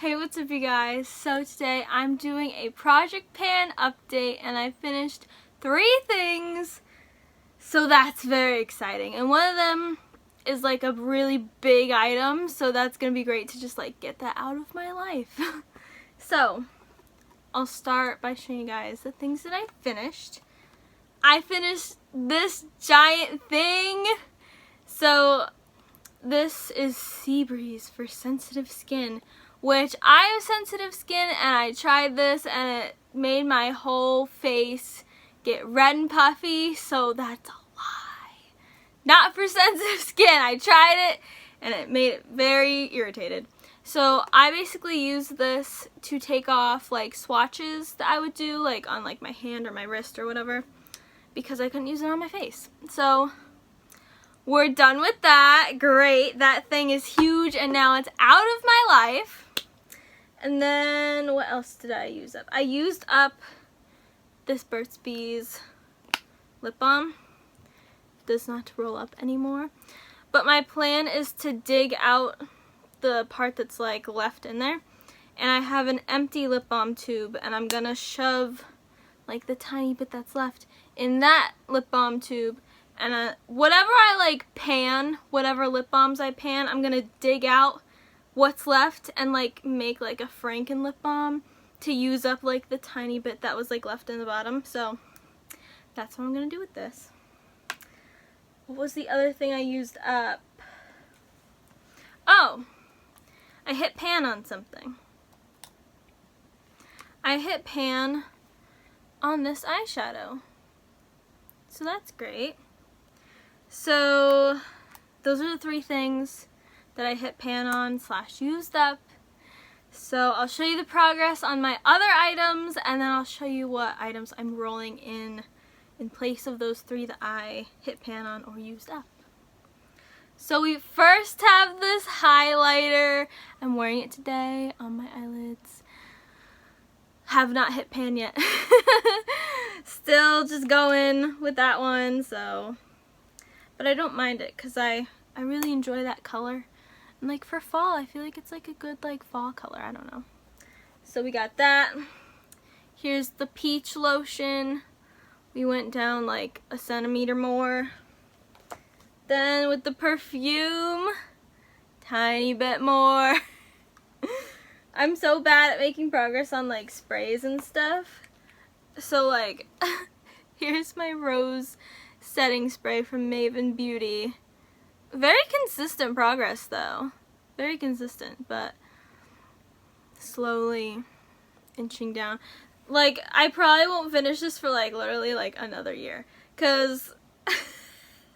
Hey, what's up you guys? So today I'm doing a project pan update and I finished 3 things. So that's very exciting. And one of them is like a really big item, so that's going to be great to just like get that out of my life. So I'll start by showing you guys the things that I finished. I finished this giant thing. So this is Sea Breeze for sensitive skin, which I have sensitive skin and I tried this and it made my whole face get red and puffy, so that's a lie. Not for sensitive skin. I tried it and it made it very irritated. So I basically use this to take off like swatches that I would do like on like my hand or my wrist or whatever, because I couldn't use it on my face. So we're done with that. Great. That thing is huge and now it's out of my life. And then what else did I use up? I used up this Burt's Bees lip balm. Does not roll up anymore. But my plan is to dig out the part that's like left in there. And I have an empty lip balm tube and I'm gonna shove like the tiny bit that's left in that lip balm tube. And whatever I like pan, whatever lip balms I pan, I'm gonna dig out what's left and like make like a Franken lip balm to use up like the tiny bit that was like left in the bottom. So that's what I'm gonna do with this. What was the other thing I used up? Oh, I hit pan on something. I hit pan on this eyeshadow. So that's great. So those are the 3 things that I hit pan on / used up. So I'll show you the progress on my other items and then I'll show you what items I'm rolling in place of those 3 that I hit pan on or used up. So we first have this highlighter. I'm wearing it today on my eyelids. Have not hit pan yet. Still just going with that one, so. But I don't mind it because I really enjoy that color. And like for fall, I feel like it's like a good like fall color. I don't know. So we got that. Here's the peach lotion. We went down like a centimeter more. Then with the perfume, tiny bit more. I'm so bad at making progress on like sprays and stuff. So like, here's my rose setting spray from Maven Beauty. Very consistent progress though. Very consistent, but slowly inching down. Like, I probably won't finish this for like literally like another year. Cause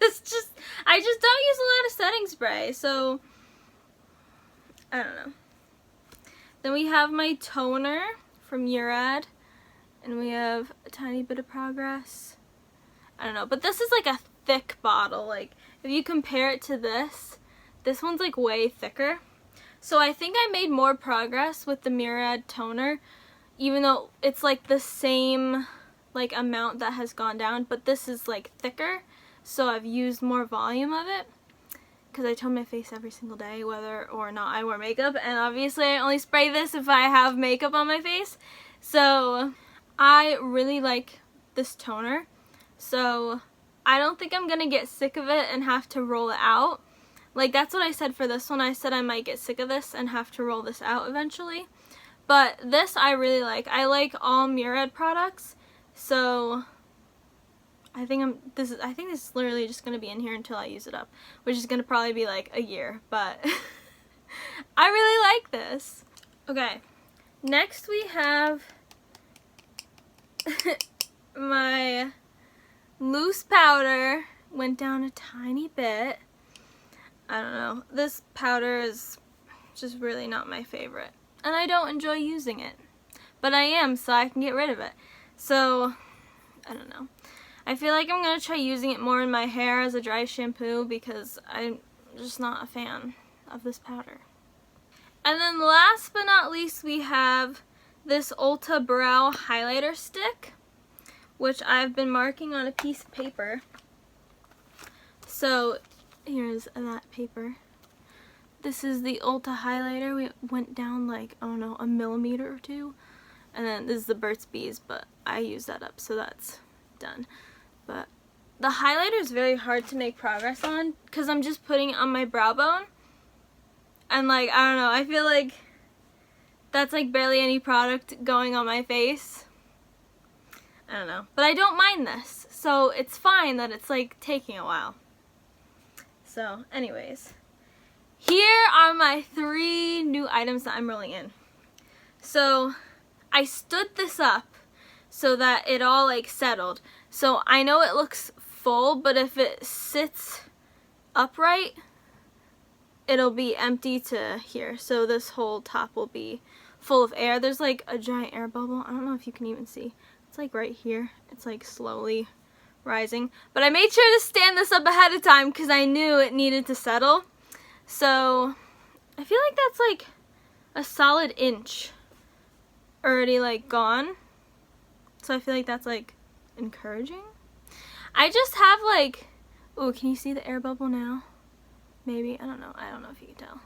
it's just, I just don't use a lot of setting spray. So, I don't know. Then we have my toner from Murad. And we have a tiny bit of progress. I don't know, but this is like a thick bottle. Like, if you compare it to this one's like way thicker. So I think I made more progress with the Murad toner, even though it's like the same like amount that has gone down, but this is like thicker. So I've used more volume of it because I tone my face every single day whether or not I wear makeup, and obviously I only spray this if I have makeup on my face. So I really like this toner. So I don't think I'm gonna get sick of it and have to roll it out. Like, that's what I said for this one. I said I might get sick of this and have to roll this out eventually. But this I really like. I like all Murad products. So I think this is literally just gonna be in here until I use it up, which is gonna probably be like a year, but I really like this. Okay. Next we have my loose powder. Went down a tiny bit. I don't know. This powder is just really not my favorite. And I don't enjoy using it. But I am, so I can get rid of it. So, I don't know. I feel like I'm going to try using it more in my hair as a dry shampoo because I'm just not a fan of this powder. And then last but not least, we have this Ulta Brow Highlighter Stick, which I've been marking on a piece of paper. So here's that paper. This is the Ulta Highlighter. We went down like, I don't know, a millimeter or two. And then this is the Burt's Bees, but I used that up, so that's done. But the highlighter is very hard to make progress on because I'm just putting it on my brow bone. And like, I don't know, I feel like that's like barely any product going on my face. I don't know. But I don't mind this, so it's fine that it's like taking a while. So anyways, here are my 3 new items that I'm rolling in. So I stood this up so that it all like settled. So I know it looks full, but if it sits upright, it'll be empty to here. So this whole top will be full of air. There's like a giant air bubble. I don't know if you can even see. It's like right here. It's like slowly rising. But I made sure to stand this up ahead of time because I knew it needed to settle. So I feel like that's like a solid inch already like gone. So I feel like that's like encouraging. I just have like, oh, can you see the air bubble now? Maybe, I don't know if you can tell.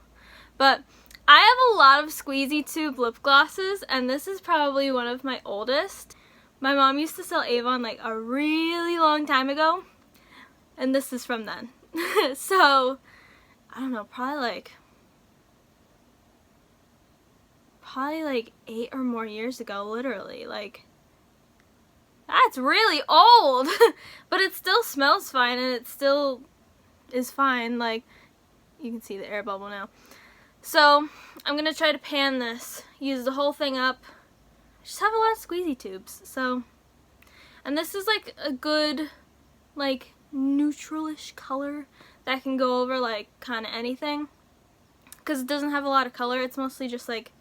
But I have a lot of squeezy tube lip glosses, and this is probably one of my oldest. My mom used to sell Avon like a really long time ago, and this is from then. So, I don't know, probably like 8 or more years ago, literally. Like, that's really old, but it still smells fine, and it still is fine. Like, you can see the air bubble now. So I'm gonna try to pan this, use the whole thing up. I just have a lot of squeezy tubes, so, and this is like a good like neutralish color that can go over like kind of anything because it doesn't have a lot of color. It's mostly just like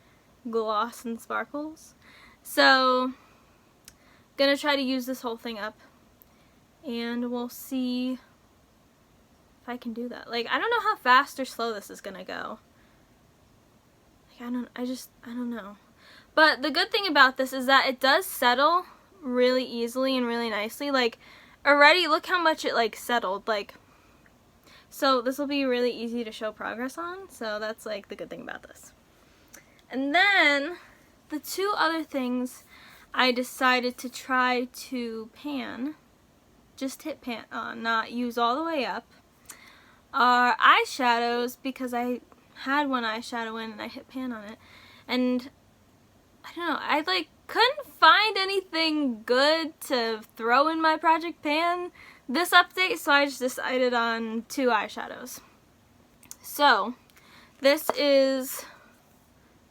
gloss and sparkles. So gonna try to use this whole thing up, and we'll see if I can do that. Like, I don't know how fast or slow this is gonna go. Like, I don't know. But the good thing about this is that it does settle really easily and really nicely. Like, already look how much it like settled. Like, so this will be really easy to show progress on. So that's like the good thing about this. And then the 2 other things I decided to try to pan, just hit pan on, not use all the way up, are eyeshadows, because I had one eyeshadow in and I hit pan on it, and I don't know, I like couldn't find anything good to throw in my project pan this update, so I just decided on 2 eyeshadows. So this is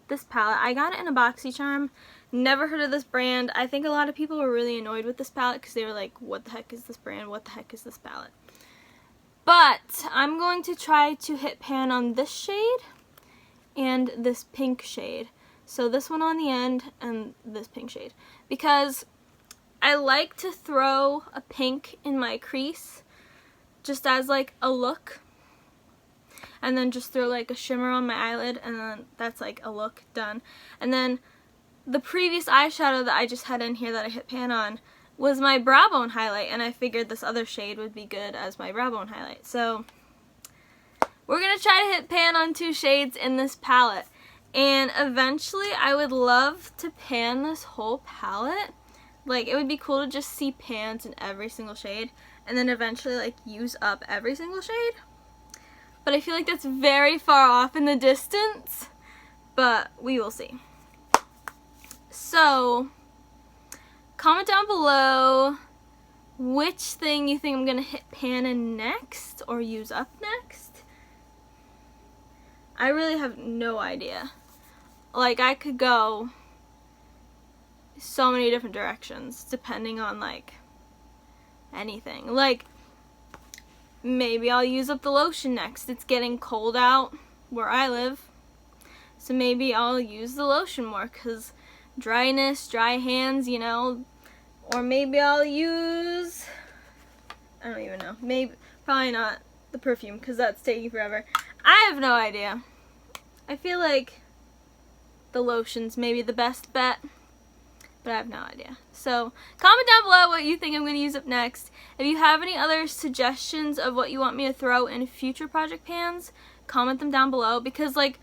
this palette. I got it in a BoxyCharm. Never heard of this brand. I think a lot of people were really annoyed with this palette because they were like, what the heck is this brand? What the heck is this palette? But I'm going to try to hit pan on this shade and this pink shade. So this one on the end and this pink shade. Because I like to throw a pink in my crease just as like a look. And then just throw like a shimmer on my eyelid, and then that's like a look done. And then the previous eyeshadow that I just had in here that I hit pan on was my brow bone highlight, and I figured this other shade would be good as my brow bone highlight. So we're going to try to hit pan on 2 shades in this palette, and eventually I would love to pan this whole palette. Like, it would be cool to just see pans in every single shade, and then eventually like use up every single shade. But I feel like that's very far off in the distance, but we will see. So comment down below which thing you think I'm going to hit pan in next or use up next. I really have no idea. Like, I could go so many different directions depending on like anything. Like, maybe I'll use up the lotion next. It's getting cold out where I live, so maybe I'll use the lotion more because dryness, dry hands, you know. Or maybe I'll use, I don't even know, probably not the perfume because that's taking forever. I have no idea. I feel like the lotion's maybe the best bet, but I have no idea. So comment down below what you think I'm going to use up next. If you have any other suggestions of what you want me to throw in future project pans, comment them down below, because like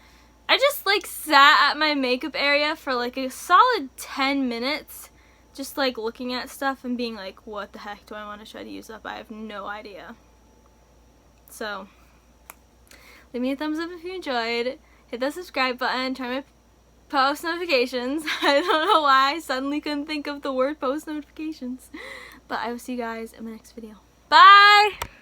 I just like sat at my makeup area for like a solid 10 minutes just like looking at stuff and being like, what the heck do I want to try to use up? I have no idea. So leave me a thumbs up if you enjoyed. Hit the subscribe button, turn my post notifications. I don't know why I suddenly couldn't think of the word post notifications. But I will see you guys in my next video. Bye!